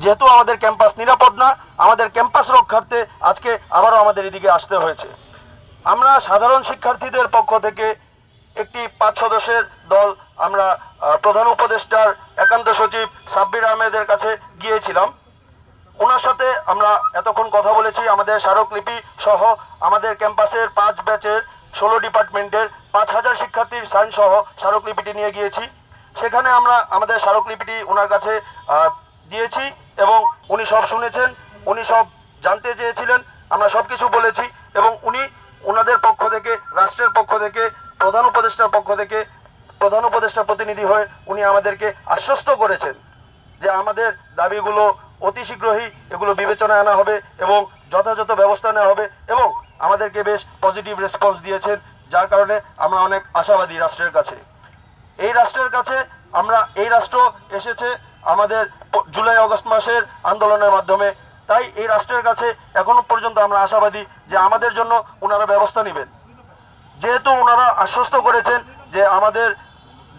যেহেতু আমাদের ক্যাম্পাস নিরাপদ না, আমাদের ক্যাম্পাস রক্ষার্থে আজকে আবারও আমাদের এদিকে আসতে হয়েছে। আমরা সাধারণ শিক্ষার্থীদের পক্ষ থেকে একটি 5 সদস্যের দল আমরা প্রধান উপদেষ্টার একান্ত সচিব সাব্বির আহমেদের কাছে গিয়েছিলাম। ওনার সাথে আমরা এতক্ষণ কথা বলেছি। আমাদের স্মারকলিপি সহ আমাদের ক্যাম্পাসের 5 ব্যাচের 16 ডিপার্টমেন্টের 5000 শিক্ষার্থীর সাইন সহ স্মারকলিপিটি নিয়ে গিয়েছি। সেখানে আমরা আমাদের স্মারকলিপিটি ওনার কাছে দিয়েছি এবং উনি সব শুনেছেন, উনি সব জানতে চেয়েছিলেন, আমরা সব কিছু বলেছি এবং উনি ওনাদের পক্ষ থেকে, রাষ্ট্রের পক্ষ থেকে, প্রধান উপদেষ্টার প্রতিনিধি হয়ে উনি আমাদেরকে আশ্বস্ত করেছেন যে আমাদের দাবিগুলো অতি শীঘ্রই এগুলো বিবেচনায় আনা হবে এবং যথাযথ ব্যবস্থা নেওয়া হবে এবং আমাদেরকে বেশ পজিটিভ রেসপন্স দিয়েছেন, যার কারণে আমরা অনেক আশাবাদী রাষ্ট্রের কাছে। এই রাষ্ট্র এসেছে আমাদের জুলাই আগস্ট মাসের আন্দোলনের মাধ্যমে। তাই এই রাষ্ট্রের কাছে এখনো পর্যন্ত আমরা আশাবাদী যে আমাদের জন্য ওনারা ব্যবস্থা নেবেন। যেহেতু ওনারা আশ্বস্ত করেছেন যে আমাদের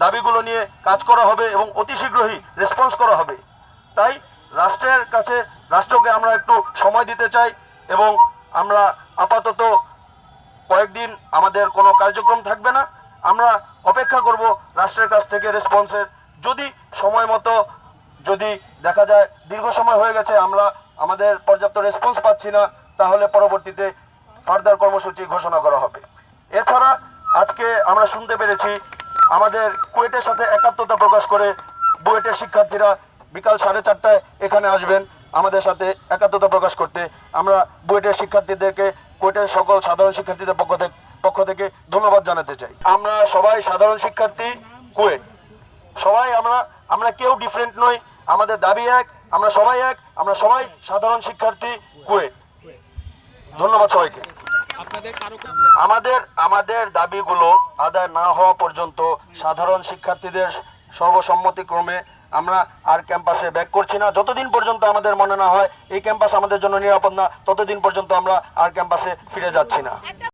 দাবিগুলো নিয়ে কাজ করা হবে এবং অতি শীঘ্রই রেসপন্স করা হবে, তাই রাষ্ট্রকে আমরা একটু সময় দিতে চাই এবং আমরা আপাতত কয়েকদিন আমাদের কোনো কার্যক্রম থাকবে না। আমরা অপেক্ষা করব রাষ্ট্রের কাছ থেকে রেসপন্সের। যদি সময় মতো যদি দেখা যায় দীর্ঘ সময় হয়ে গেছে আমরা আমাদের পর্যাপ্ত রেসপন্স পাচ্ছি না, তাহলে পরবর্তীতে ফার্দার কর্মসূচি ঘোষণা করা হবে। এছাড়া আজকে আমরা শুনতে পেরেছি আমাদের কুয়েটের সাথে একাত্মতা প্রকাশ করে বুয়েটের শিক্ষার্থীরা বিকাল 4:30টায় এখানে আসবেন আমাদের সাথে একাত্মতা প্রকাশ করতে। আমরা বুয়েটের শিক্ষার্থীদেরকে, কুয়েটের সকল সাধারণ শিক্ষার্থীদের পক্ষ থেকে ধন্যবাদ জানাতে চাই। আমরা সবাই সাধারণ শিক্ষার্থী কুয়েট, সবাই আমরা কেউ ডিফারেন্ট নই, আমাদের দাবি এক, আমরা সবাই সাধারণ শিক্ষার্থী কুয়েট। ধন্যবাদ সবাইকে। আমাদের দাবিগুলো আদায় না হওয়া পর্যন্ত সাধারণ শিক্ষার্থীদের সর্বসম্মতিক্রমে আমরা আর ক্যাম্পাসে ব্যাক করছি না। যতদিন পর্যন্ত আমাদের মনে না হয় এই ক্যাম্পাস আমাদের জন্য নিরাপদ না, ততদিন পর্যন্ত আমরা আর ক্যাম্পাসে ফিরে যাচ্ছি না।